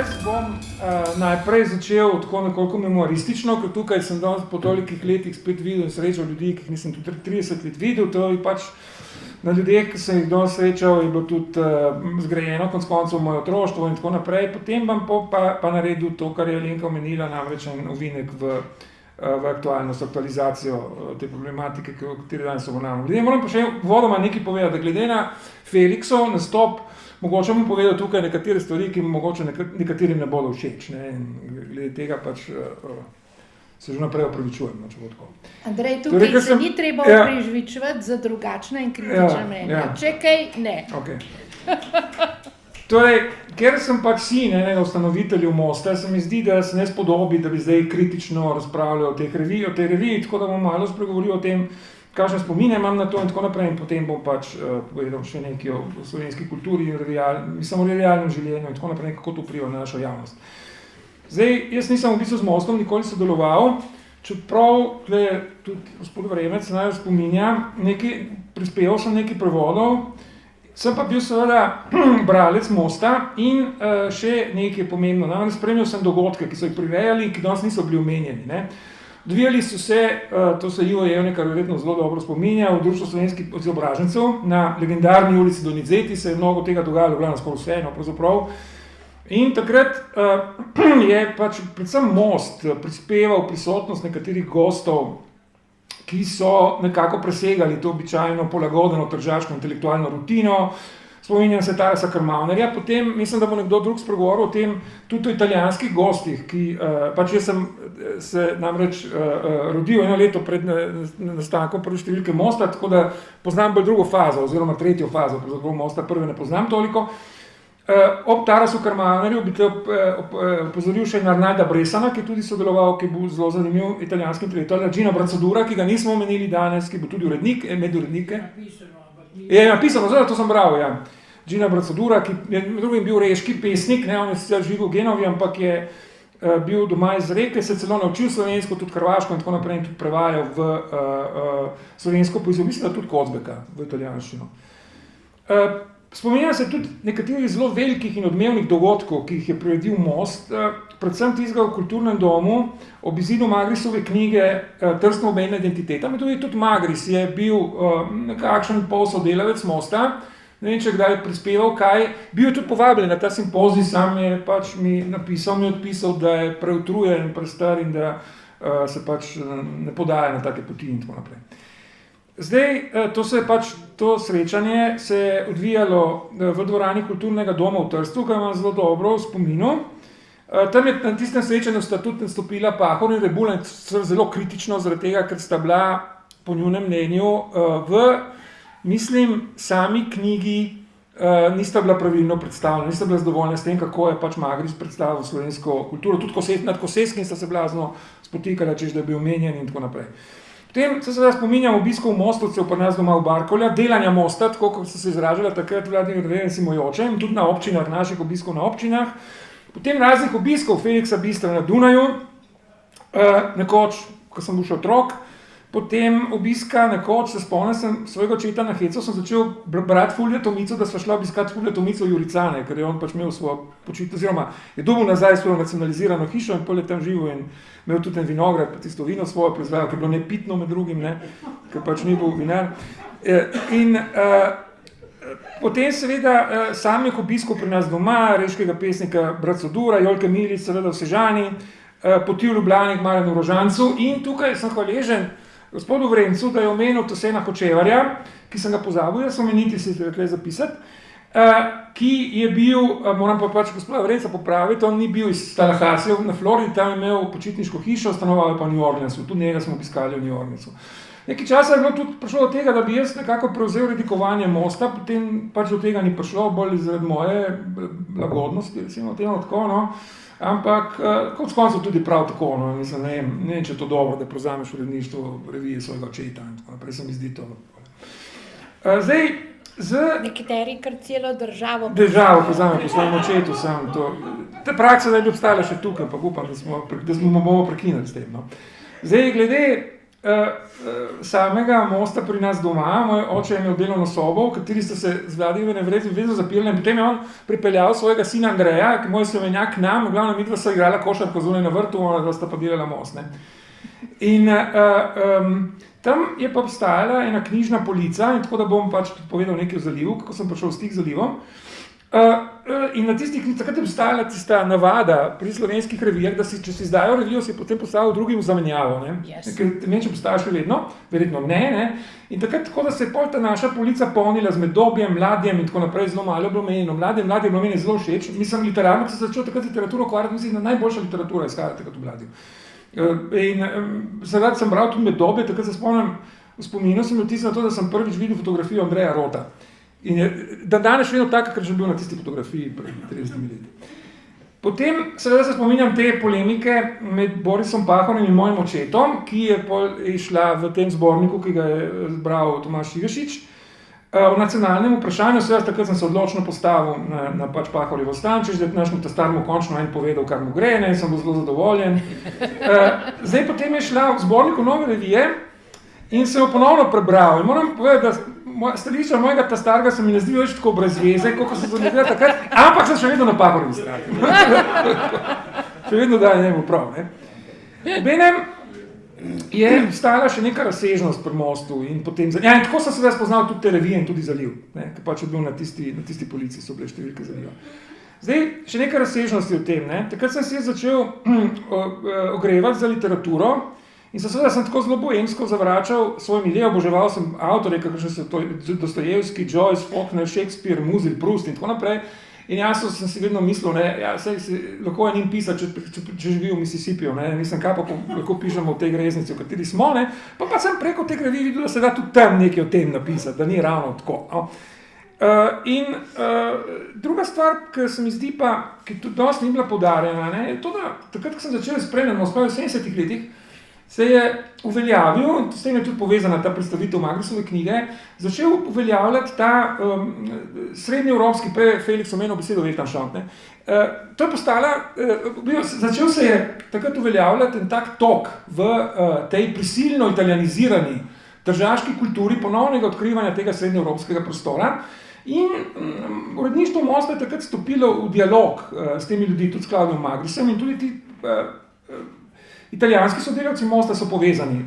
Jaz bom najprej začel tako nekoliko memoristično, ker tukaj sem danes po tolikih letih spet videl in srečal ljudi, ki jih nisem tudi 30 let videl. To je pač na ljudeh, ki sem jih danes srečal, je bilo tudi zgrajeno konec koncev moje otroštvo in tako naprej. Potem bom pa naredil to, kar je Alenka omenila, namreč en ovinek v aktualnost, aktualizacijo te problematike, o kateri danes obravnavamo. Moram pa še vodoma nekaj povedati, da glede na Felixov nastop, mogoče bom povedal tukaj nekatere stvari, ki mogoče nekaterim ne bodo všeč. Ne? Glede tega pač se že naprej opravičujem. Če bo tako. Andrej, tukaj se ni treba oprežvičevati za drugačna in kritična mnenja. Če kaj, ne. Okay. Torej, ker sem pač sin enega ustanoviteljev Mosta, se mi zdi, da se ne spodobi, da bi zdaj kritično razpravljal o tej reviji, tako da bom malo spregovoril o tem, kakšne spomine imam na to in tako naprej, in potem bom pač povedal še nekaj o slovenski kulturi in o realnem življenju in tako naprej, kako to vpliva na našo javnost. Zdaj, jaz nisem v bistvu z Mostom nikoli sodeloval, čeprav tudi gospod Vremec naj spominja, prispeval sem nekaj prevodov, sem pa bil seveda bralec Mosta in še nekaj pomembno. Namreč spremljal sem dogodke, ki so jih prirejali, ki danes niso bili omenjeni. Ne? Odvijali so se, to se Ivo Jevnikar verjetno zelo dobro spominja, v Društvu slovenskih izobražencev na legendarni ulici Donizetti se je mnogo tega dogajalo, glavno skoraj vseeno pravzaprav. In takrat je pač predvsem Most prispeval prisotnost nekaterih gostov, ki so nekako presegali to običajno polagodeno tržaško intelektualno rutino. Spominjam se Tarasa Krmavnerja, potem mislim, da bo nekdo drug spregovoril o tem, tudi o italijanskih gostih, ki pač jaz sem se namreč rodil 1 leto pred nastankom prve številke Mosta, tako da poznam bolj drugo fazo, oziroma tretjo fazo, pravzaprav Mosta prve ne poznam toliko. Ob Tarasu Krmavnerju bi te opozoril še na Arnalda Bresana, ki je tudi sodeloval, ki je bil zelo zanimiv italijanski intelektual, Gina Brazzadura, ki ga nismo omenili danes, ki bo tudi urednik, med urednike. Je napisano, to sem bral, ja. Gina Brazzadura, ki je med drugim bil reški pesnik, ne, on je sicer živel v Genovi, ampak je bil doma iz Reke, se celo naučil slovensko, tudi hrvaško in tako naprej, in tudi prevajal v slovensko poezijo, mislim, da tudi Kozbeka v italijanščino. Spominjam se tudi nekaterih zelo velikih in odmevnih dogodkov, ki jih je priredil Most, predvsem tistega v kulturnem domu, ob izidu Magrisove knjige Trstna obmejna identiteta. Tudi Magris je bil nekakšen polsodelavec Mosta, ne vem, če kdaj prispeval kaj, bil je tudi povabljen na ta simpozij, sam je pač mi odpisal, da je preutrujen, prestar in da se pač ne podaja na take poti in tako naprej. Zdaj, to srečanje se je odvijalo v dvorani Kulturnega doma v Trstu, ki imam zelo dobro v spominu. Tam je na tistem srečanju sta tudi nastopila Pahor in Rebula, zelo kritično, zaradi tega, ker sta bila po njunem mnenju sami knjigi nista bila pravilno predstavljena, nista bila zadovoljna s tem, kako je pač Magris predstavil slovensko kulturo. Tudi nad Koseskim sta se blazno spotikala, češ da je bil omenjen in tako naprej. Potem se seveda spominjam obiskov Mostovcev pri nas doma v Barkovlja, delanja Mosta, tako kot so se izražali takrat Vladimir Verenc in Mojoče, in tudi na občinah, naših obiskov na občinah. Potem raznih obiskov Felixa Bistra na Dunaju, nekoč, ko sem bil še otrok. Potem obiska nekoč, se spomnim, sem svojega očeta na Hecu, sem začel brati Fulvija Tomico, da sva šla obiskati Fulvija Tomico v Juricane, ker je on pač imel svojo počitnico, oziroma je dobil nazaj svojo nacionalizirano hišo in pol je tam živel in imel tudi en vinograd, pa tisto vino svojo proizvajal, ker je bilo nepitno med drugim, ne, ker pač ni bil vinar. Potem seveda samih obiskov pri nas doma, reškega pesnika Brazzadura, Jolke Milic, seveda v Sežani, poti v Ljubljani k Marjanu Rožancu in tukaj sem hvaležen gospodu Vrencu, da je omenil Tosena Hočevarja, ki sem ga pozabil, jaz omeniti si tukaj zapisati, ki je bil, moram pa pač gospoda Vrenca popraviti, on ni bil iz Tallahassee na Floridi, tam je imel počitniško hišo, stanoval je pa v New Orleansu, tudi njega smo obiskali v New Orleansu. Nekaj časa je bilo tudi prišlo do tega, da bi jaz nekako prevzel redikovanje Mosta, potem pač do tega ni prišlo, bolj zaradi moje lagodnosti, recimo temu tako, no. Ampak kot koncev tudi prav tako, no, mislim, ne vem, če je to dobro, da prevzameš uredništvo revije svojega očeta in tako naprej, se mi zdi to. Zdaj, nekateri kar celo državo prevzame po svojem očetu, sam to. Ta praksa da bi obstala še tukaj, pa upam, da smo bomo prekinili s tem, no. Zdaj, glede samega mosta pri nas doma, moj oče je imel delovno sobo, v kateri sta se z Vladimirjem vezo zapirali in potem je on pripeljal svojega sina Andreja, ki moj slovenjak nam, v glavnem midva sta igrala košarko zunaj na vrtu, ona sta pa delala most. Ne. In tam je pa obstajala ena knjižna polica in tako da bom pač povedal nekaj o zalivu, kako sem prišel v stik z zalivom. In na tistih, takrat je obstajala tista navada pri slovenskih revijah, da si, če si izdajo revijo, si potem postavil drugim v zamenjavo. Ne? Yes. Ker ne, če postaviš še vedno, verjetno ne. In takrat tako, da se je pol ta naša polica polnila z Medobjem, Mladjem in tako naprej, zelo malo je bilo menjeno. Mladje je bilo meni zelo všeč. Mislim, literarno, ko sem začel takrat literaturo ukvarjati, mislim, da najboljša literatura izhaja takrat v Mladju. In zaradi sem bral tudi Medobje, takrat se spomnim, v spominu sem vtisnil na to, da sem prvič videl fotografijo Andreja Rota. In je danes še vedno taka, ker že bil na tisti fotografiji pred 30 leti. Potem seveda se spominjam te polemike med Borisom Pahorjem in mojim očetom, ki je šla v tem zborniku, ki ga je zbral Tomaž Ivešič, v nacionalnem vprašanju. Seveda takrat sem se odločno postavil na pač Pahorjevo stran, češ da našemu staremu končno en povedal, kar mu gre, ne, in sem bil zelo zadovoljen. Zdaj potem je šla v zborniku Nove revije in sem jo ponovno prebral. In moram povedati, da stališča mojega starega se mi ne zdi več tako brez veze, kot so se zgodila takrat, ampak sem še vedno na Pahorjevi strani. Še vedno daje njemu prav. Obenem je stala še neka razsežnost pri mostu in potem... in tako sem se spoznal tudi te revije in tudi Zaliv, ker pač je bil na tisti polici, so bile številke Zaliva. Zdaj, še neka razsežnosti v tem. Takrat sem se začel ogrevati za literaturo. In seveda sem tako zelo boemsko zavračal svoj milje, oboževal sem avtorje, kakšne so Dostojevski, Joyce, Faulkner, Shakespeare, Musil, Proust in tako naprej. In jaz sem si vedno mislil, lahko je njim pisati, če živi v Mississippiju, mislim, kaj pa lahko pišemo v tej greznici, v kateri smo, pa sem preko teh revij videl, da se da tudi tam nekaj o tem napisati, da ni ravno tako. No. In druga stvar, ki se mi zdi pa, ki tudi dosti ni bila poudarjena, je to, da takrat, ko sem začel spremljati v 70-ih letih, se je uveljavil, in s tem je tudi povezana ta predstavitev Magrisove knjige, začel uveljavljati ta srednjeevropski, prej Felix omenil besedo Weltanschauung. To je postala, začel se je takrat uveljavljati en tak tok v tej prisilno italijanizirani tržaški kulturi ponovnega odkrivanja tega srednjeevropskega prostora. In uredništvo Mosta je takrat stopilo v dialog s temi ljudmi, tudi s Claudiom Magrisom, in tudi ti italijanski sodelavci Mosta so povezani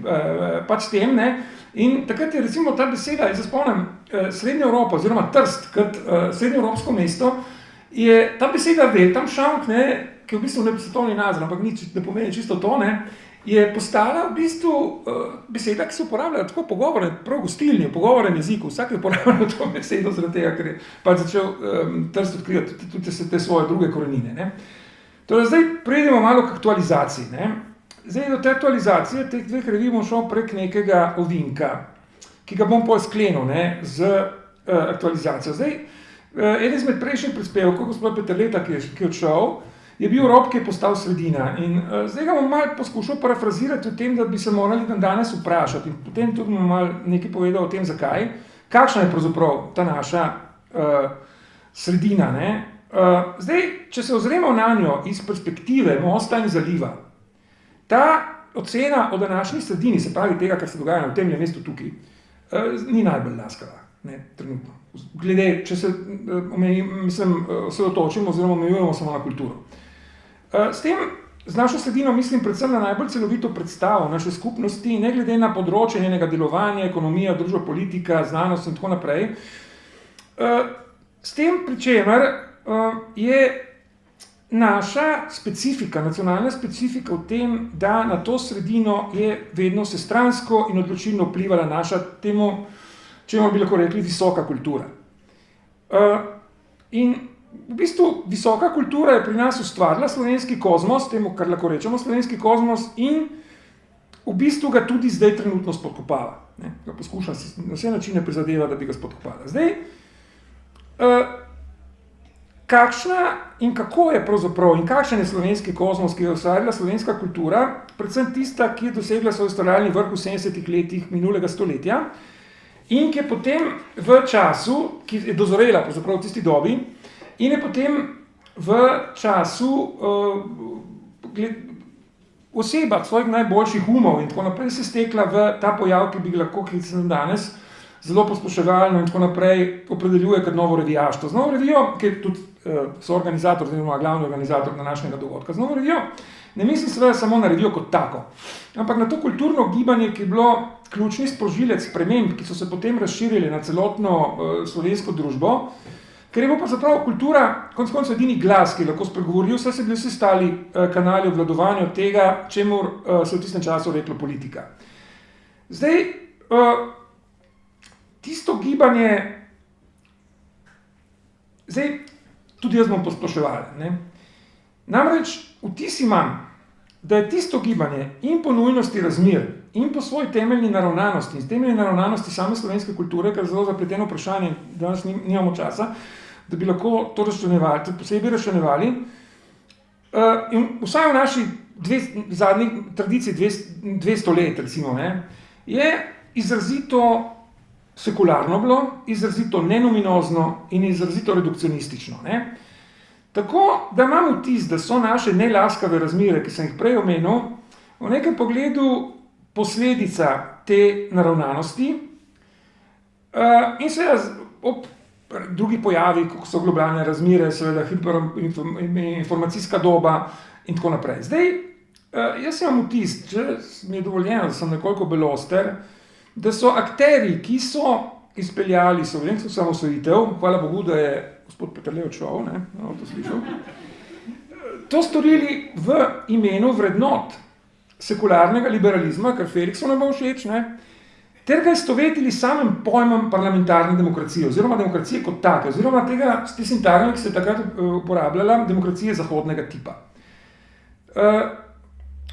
pač s tem, in takrat je recimo ta beseda, jaz se spomnim, Srednja Evropa oziroma Trst kot srednjeevropsko mesto, je ta beseda Weltanschauung, ki je v bistvu ne svetovni naziv, ampak ne pomeni čisto to, je postala v bistvu beseda, ki se uporablja tako pogovoren, prav gostilni, v pogovoren jeziku, vsak je uporabljal to besedo zaradi tega, ker je pač začel Trst odkrivati tudi te svoje druge korenine. Torej, zdaj prejdemo malo k aktualizaciji. Zdaj, do te aktualizacije teh dveh revij bom šel prek nekega ovinka, ki ga bom sklenil z aktualizacijo. Zdaj, eden izmed prejšnjih prispevkov, gospod Peterleta, ki je odšel, je bil rob, ki je postal sredina. In zdaj ga bom malo poskušal parafrazirati o tem, da bi se morali danes vprašati. In potem tudi bom malo nekaj povedal o tem, zakaj. Kakšna je pravzaprav ta naša sredina. Zdaj, če se ozremo na njo iz perspektive Mosta in Zaliva, ta ocena o današnji sredini, se pravi tega, kar se dogaja v tem mestu tukaj, ni najbolj laskava, trenutno. Glede, če se osredotočimo oziroma omejujemo samo na kulturo. S tem, z našo sredino mislim predvsem na najbolj celovito predstavo naše skupnosti, ne glede na področje njenega delovanja, ekonomija, družba, politika, znanost in tako naprej. S tem, pri čemer je naša specifika, nacionalna specifika v tem, da na to sredino je vedno vsestransko in odločilno vplivala naša temu, čemu bi lahko rekli, visoka kultura. In v bistvu visoka kultura je pri nas ustvarila slovenski kozmos, temu, kar lahko rečemo slovenski kozmos, in v bistvu ga tudi zdaj trenutno spodkopava. Ga poskuša na vse načine prizadeva, da bi ga spodkopala. Zdaj, kakšna in kako je pravzaprav in kakšen je slovenski kozmos, ki je ustvarila slovenska kultura, predvsem tista, ki je dosegla svoj ustvarjalni vrh v 70-ih letih minulega stoletja in ki je potem v času, ki je dozorela pravzaprav v tisti dobi, in je potem v času osebah, svojih najboljših umov in tako naprej se stekla v ta pojav, ki bi lahko klicali danes, zelo posploševalno in tako naprej opredeljuje kot novo revijaštvo. Z novo revijo, ki je tudi soorganizator, oziroma glavni organizator današnjega dogodka, z novo revijo ne mislim seveda samo na revijo kot tako, ampak na to kulturno gibanje, ki je bilo ključni sprožilec sprememb, ki so se potem razširili na celotno slovensko družbo, ker je bila pravzaprav kultura konec koncev edini glas, ki je lahko spregovoril, saj so bili vsi stali kanali obvladovanja tega, čemur se v tistem času reklo politika. Zdaj, tisto gibanje, zdaj, tudi jaz bom posploševal, ne? Namreč vtis imam, da je tisto gibanje in po nujnosti razmer in po svoji temeljni naravnanosti in temeljni naravnanosti same slovenske kulture, kar je zelo zapleteno vprašanje, danes nimamo časa, da bi lahko to posebej razčlenjevali. In vsaj v naši zadnji tradiciji 200 let, recimo, ne, je izrazito sekularno bilo, izrazito nenominozno in izrazito redukcionistično. Ne. Tako, da imam vtis, da so naše nelaskave razmere, ki sem jih prej omenil, v nekem pogledu posledica te naravnanosti in seveda ob drugi pojavi, kot so globalne razmere, seveda hiperinformacijska doba in tako naprej. Zdaj, jaz imam vtis, če mi je dovoljeno, da sem nekoliko beloster, da so akteri, ki so izpeljali slovensko osamosvojitev, hvala Bogu, da je gospod Peterle odšel, ne, to slišal, to storili v imenu vrednot sekularnega liberalizma, kar Felixu ne bo všeč, ne, ter ga istovetili samim pojmom parlamentarne demokracije, oziroma demokracije kot take, oziroma tega s tistim sintagmo, ki se je takrat uporabljala, demokracije zahodnega tipa.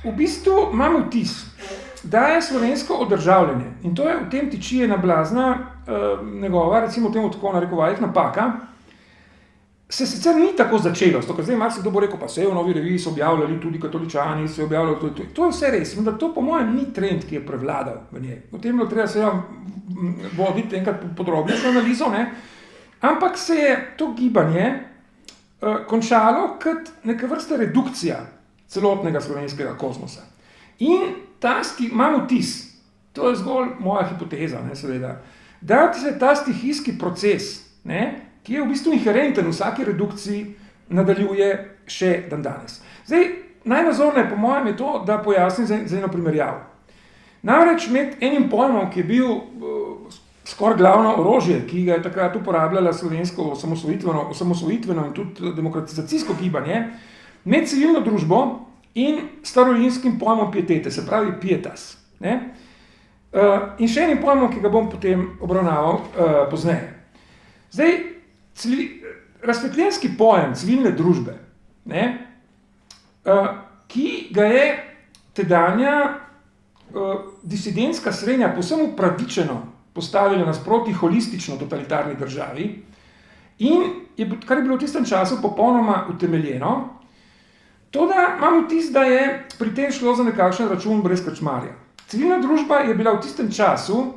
V bistvu imam vtis, da je slovensko održavljanje, in to je v tem tiči ena blazna njegova, recimo v tem tako narekovajih, napaka, se sicer ni tako začelo, ker zdaj marsikdo bo rekel, pa se v Novi reviji so objavljali tudi katoličani, se objavljali tudi, to je vse res, da to po mojem ni trend, ki je prevladal v njej. O tem bilo treba seveda voditi enkrat podrobnejšo analizo, ne? Ampak se je to gibanje končalo kot neka vrsta redukcija celotnega slovenskega kozmosa. In imam vtis, to je zgolj moja hipoteza, ne, seveda, da se ta stihijski proces, ne, ki je v bistvu inherenten v vsaki redukciji, nadaljuje še dan danes. Zdaj, najnazorneje po mojem je to, da pojasnim za eno primerjavo. Namreč med enim pojmom, ki je bil skoraj glavno orožje, ki ga je takrat uporabljala slovensko osamosvojitveno in tudi demokratizacijsko gibanje, med civilno družbo in starolinskim pojmom pietete, se pravi pietas. Ne? In še enim pojmom, ki ga bom potem obravnaval pozneje. Zdaj, razsvetljenski pojem civilne družbe, ne, ki ga je tedanja disidentska srednja povsem upravičeno postavila nasproti holistično totalitarni državi in kar je bilo v tistem času popolnoma utemeljeno, to da imam vtis, da je pri tem šlo za nekakšen račun brez krčmarja. Civilna družba je bila v tistem času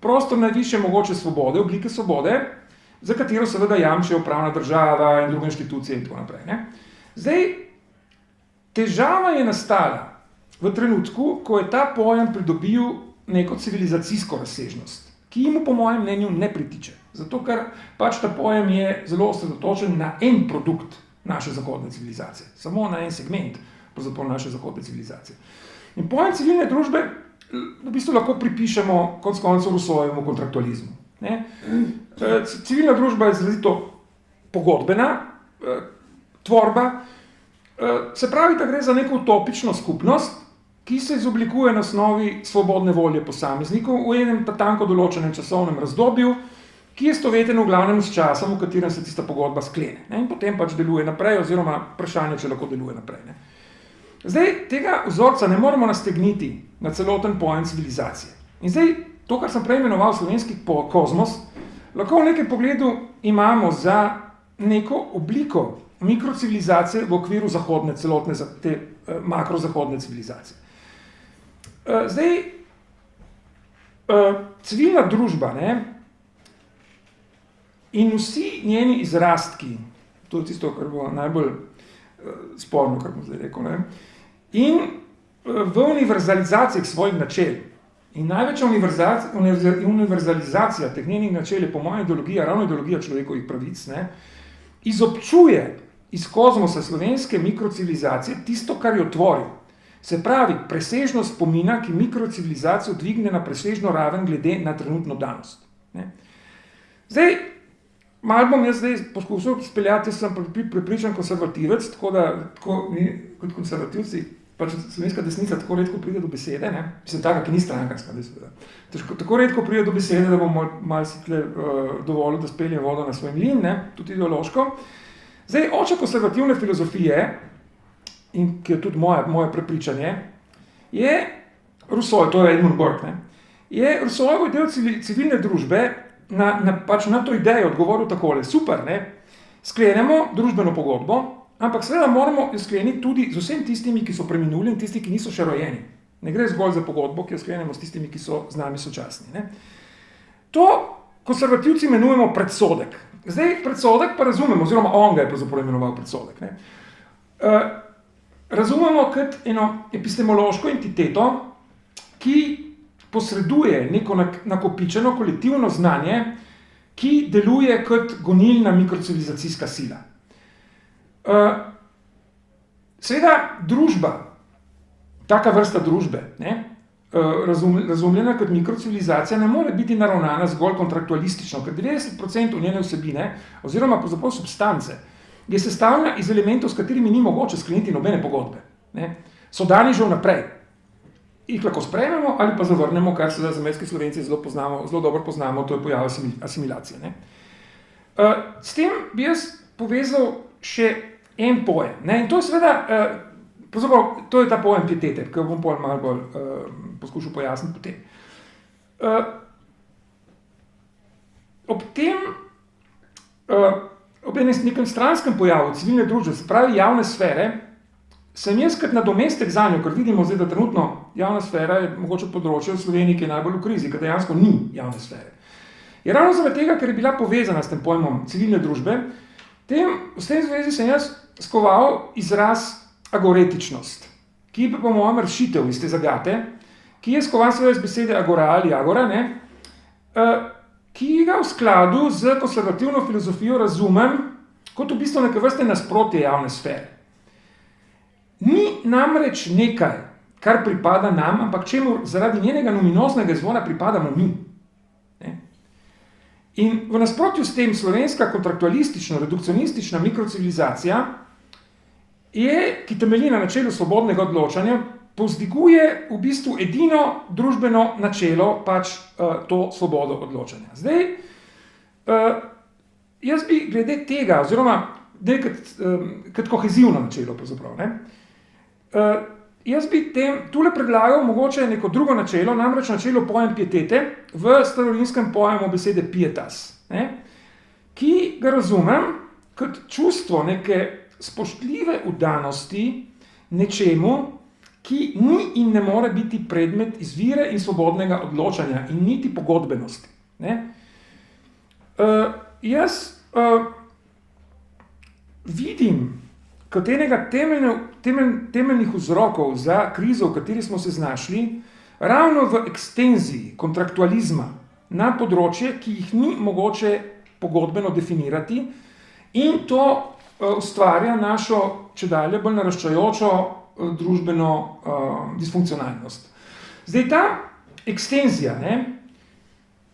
prostor najvišje mogoče svobode, oblike svobode, za katero seveda jamčijo pravna država in druge inštitucije in tako naprej. Ne? Zdaj, težava je nastala v trenutku, ko je ta pojem pridobil neko civilizacijsko razsežnost, ki mu po mojem mnenju ne pritiče. Zato, ker pač ta pojem je zelo osredotočen na en produkt naše zahodne civilizacije, samo na en segment pravzaprav naše zahodne civilizacije. In pojem civilne družbe v bistvu lahko pripišemo konec koncev Rousseauovemu kontraktualizmu. Ne? Civilna družba je izrazito pogodbena tvorba, se pravi, da gre za neko utopično skupnost, ki se izoblikuje na osnovi svobodne volje posameznikov v enem tanko določenem časovnem razdobju, ki je stoveten v glavnem s časom, v katerem se tista pogodba sklene. Ne? In potem pač deluje naprej, oziroma vprašanje, če lahko deluje naprej. Ne? Zdaj, tega vzorca ne moremo nastegniti na celoten pojem civilizacije. In zdaj, to, kar sem prej imenoval slovenski kozmos, lahko v nekem pogledu imamo za neko obliko mikrocivilizacije v okviru zahodne, celotne te makrozahodne civilizacije. Zdaj, civilna družba, ne, in vsi njeni izrastki, to je tisto, kar bo najbolj sporno, kar bom zdaj rekel, ne, in v univerzalizaciji svojih načel. In največja univerzalizacija teh njenih načel je po mojem ideologija, ravno ideologija človekovih pravic, ne, izobčuje iz kozmosa slovenske mikrocivilizacije tisto, kar jo tvori. Se pravi, presežnost spomina, ki mikrocivilizacijo dvigne na presežno raven glede na trenutno danost. Ne. Zdaj, malo bom jaz zdaj poskusil speljati, jaz sem prepričan konservativec, tako da mi kot konservativci, pač slovenska desnica tako redko pride do besede, ne? Mislim, taka, ki ni strankarska, tako redko pride do besede, da bom malo si tle dovolil, da speljem vodo na svoj mlin, ne? Tudi ideološko. Zdaj, oče konservativne filozofije, in ki je tudi moje prepričanje, je Rousseau, to je Edmund Burke, ne? Je Rousseau del civilne družbe pač na to idejo odgovoril takole, super, ne? Sklenemo družbeno pogodbo, ampak seveda moramo jo skleniti tudi z vsem tistimi, ki so preminuli in tisti, ki niso še rojeni. Ne gre zgolj za pogodbo, ki jo sklenemo s tistimi, ki so z nami sočasni. Ne? To konservativci imenujemo predsodek. Zdaj, predsodek pa razumemo, oziroma on ga je pravzaprav imenoval predsodek. Ne? Razumemo kot eno epistemološko entiteto, ki posreduje neko nakopičeno kolektivno znanje, ki deluje kot gonilna mikrocivilizacijska sila. Seveda družba, taka vrsta družbe, ne, razumljena kot mikrocivilizacija, ne more biti naravnana zgolj kontraktualistično, ker 90% njene vsebine, oziroma pravzaprav substance, je sestavljena iz elementov, s katerimi ni mogoče skleniti nobene pogodbe. Ne. So dani že vnaprej. Jih lahko sprejmemo ali pa zavrnemo, kar se da zamejski Slovenci zelo dobro poznamo, to je pojav asimilacije. Ne. S tem bi jaz povezal še en pojem. Ne? In to je seveda, to je ta pojem pietete, ki bom pojem malo bolj poskušal pojasniti potem. Ob nekem stranskem pojavu civilne družbe, se pravi javne sfere, sem jaz kot nadomestek za njo, ker vidimo zdaj, da trenutno javna sfera je mogoče področje v Sloveniji, ki je najbolj v krizi, ker dejansko ni javne sfere. Je ravno zaradi tega, ker je bila povezana s tem pojmom civilne družbe, v tem zvezi sem jaz skoval izraz agoretičnost, ki je po mojem rešitev iz te zagate, ki je skoval seveda iz besede agora ali agora, ne, ki ga v skladu z konservativno filozofijo razumem kot v bistvu neke vrste nasprotje javne sfere. Ni namreč nekaj, kar pripada nam, ampak čemu zaradi njenega luminoznega izvora pripadamo mi. In v nasprotju s tem slovenska kontraktualistična, redukcionistična mikrocivilizacija, ki temelji na načelu svobodnega odločanja, povzdiguje v bistvu edino družbeno načelo, pač to svobodo odločanja. Zdaj, jaz bi glede tega, oziroma kot kohezivno načelo, pravzaprav, ne, jaz bi tule predlagal mogoče neko drugo načelo, namreč načelo pojem pietete v starorinskem pojemu besede pietas, ne, ki ga razumem kot čustvo neke spoštljive vdanosti nečemu, ki ni in ne more biti predmet izvire in svobodnega odločanja in niti pogodbenosti. Ne. Jaz vidim kot enega temeljnih vzrokov za krizo, v kateri smo se znašli, ravno v ekstenziji kontraktualizma na področje, ki jih ni mogoče pogodbeno definirati, in to ustvarja našo čedalje bolj naraščajočo družbeno disfunkcionalnost. Zdaj, ta ekstenzija, ne,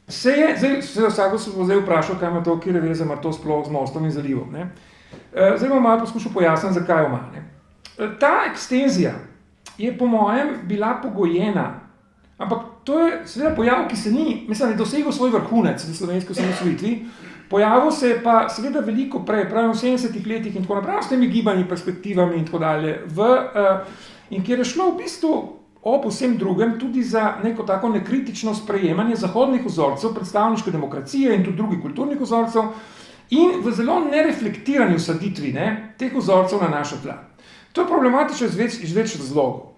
vsako se bo zdaj vprašal, kaj ima to, kjer veze ima to sploh z mostom in zalivom. Ne. Zdaj bom malo poskušal pojasniti, zakaj ima. Ne. Ta ekstenzija je po mojem bila pogojena, ampak to je seveda pojav, ki se ni, mislim, je dosegel svoj vrhunec v slovenski osamosvojitvi, pojavil se je pa seveda veliko prej, pravi v 70-ih letih in tako naprej, s temi gibanji, perspektivami in tako dalje, in kjer je šlo v bistvu ob vsem drugem tudi za neko tako nekritično sprejemanje zahodnih vzorcev, predstavniške demokracije in tudi drugih kulturnih vzorcev in v zelo nereflektirani vsaditvi teh vzorcev na naša tla. To je problematično iz več razlogov.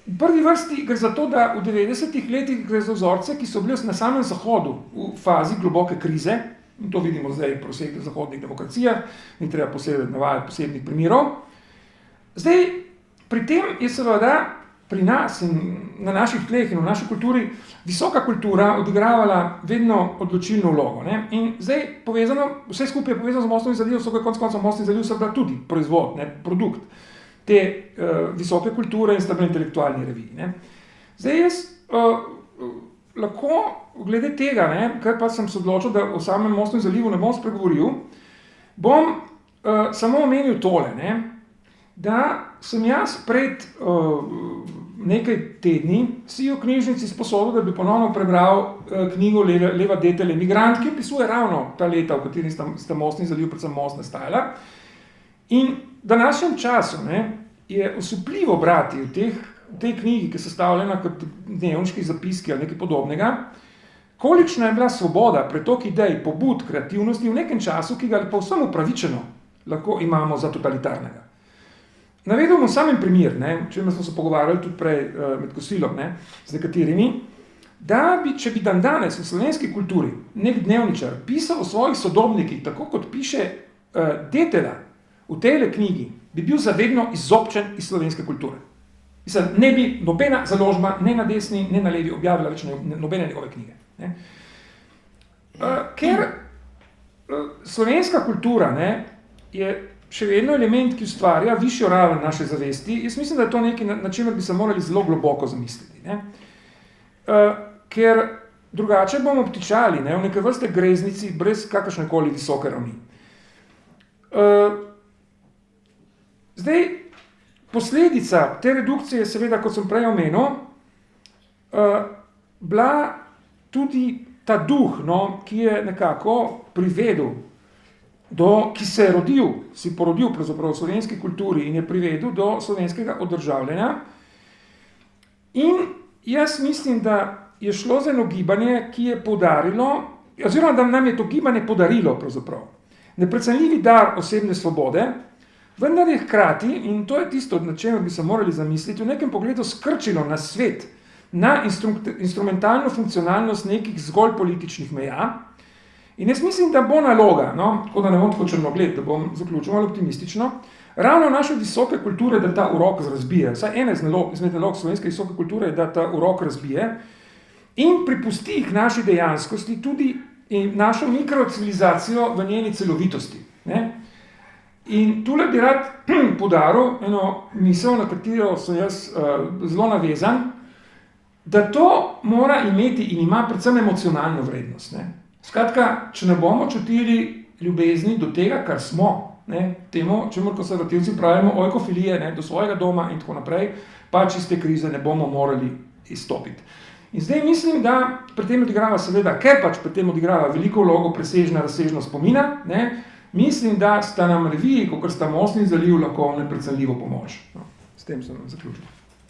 V prvi vrsti gre za to, da v 90-ih letih gre za vzorce, ki so bili na samem zahodu v fazi globoke krize, in to vidimo zdaj pri vseh zahodnih demokracijah, ni treba navajati posebnih primerov. Zdaj, pri tem je seveda pri nas in na naših tleh in v naši kulturi visoka kultura odigravala vedno odločilno vlogo. Ne? In zdaj vse skupaj je povezano z Mostom in Zalivom, so konec koncev Most in Zaliv so bila tudi proizvod, ne? Produkt te visoke kulture in sta bili intelektualni reviji. Ne? Zdaj jaz lahko glede tega, ne, ker pa sem se odločil, da o samem Mostu in Zalivu ne bom spregovoril, bom samo omenil tole, ne, da sem jaz pred nekaj tedni si v knjižnici sposodil, da bi ponovno prebral knjigo Leva Detelj, Emigrant, ki opisuje ravno ta leta, v kateri sta Most in Zaliv, predvsem Most, nastajala. In v današnjem času, ne, je osupljivo brati v tej knjigi, ki je sestavljena kot dnevniški zapiski ali nekaj podobnega, kolikšna je bila svoboda, pretok idej, pobud, kreativnosti v nekem času, ki ga povsem upravičeno lahko imamo za totalitarnega. Navedel bom samem primer, o čemer smo se pogovarjali tudi prej med kosilom, z nekaterimi, da bi, če bi danes v slovenski kulturi nek dnevničar pisal o svojih sodobnikih, tako kot piše Detelja v tej knjigi, bi bil zavedno izobčen iz slovenske kulture. Mislim, ne bi nobena založba, ne na desni, ne na levi objavila več nobene njegove knjige. Ne? Ker slovenska kultura je še vedno element, ki ustvarja višjo raven naše zavesti. Jaz mislim, da je to nekaj, na čemer bi se morali zelo globoko zamisliti. Ne? Ker drugače bomo obtičali v neke vrste greznici brez kakršnekoli visoke ravni. Zdaj, posledica te redukcije je seveda, kot sem prej omenil, bila tudi ta duh, ki je nekako privedel ki se je porodil pravzaprav v slovenski kulturi in je privedel do slovenskega oddržavljanja. In jaz mislim, da je šlo za eno gibanje, ki je poudarilo, oziroma da nam je to gibanje podarilo pravzaprav neprecenljivi dar osebne svobode, vendar je hkrati, in to je tisto, na čemer bi se morali zamisliti, v nekem pogledu skrčilo na svet, na instrumentalno funkcionalnost nekih zgolj političnih meja. In jaz mislim, da bo naloga, tako da ne bom tako črnogled, da bom zaključil malo optimistično, ravno naše visoke kulture, da ta urok razbije. Vsaj ena izmed nalog slovenske visoke kulture je, da ta urok razbije in pripusti k naši dejanskosti tudi našo mikrocivilizacijo v njeni celovitosti. Ne? In tule bi rad poudaril eno misel, na katero sem jaz zelo navezan, da to mora imeti in ima predvsem emocionalno vrednost. Ne? Skratka, če ne bomo čutili ljubezni do tega, kar smo, temu, čemu konservativci pravimo oikofilije, do svojega doma in tako naprej, pač iz te krize ne bomo morali izstopiti. In zdaj mislim, da pri tem odigrava seveda, ker pač pri tem odigrava veliko vlogo presežna razsežnost spomina, mislim, da sta nam reviji, kakor sta Most in Zaliv, lahko neprecenljivo pomoč. S tem sem zaključil.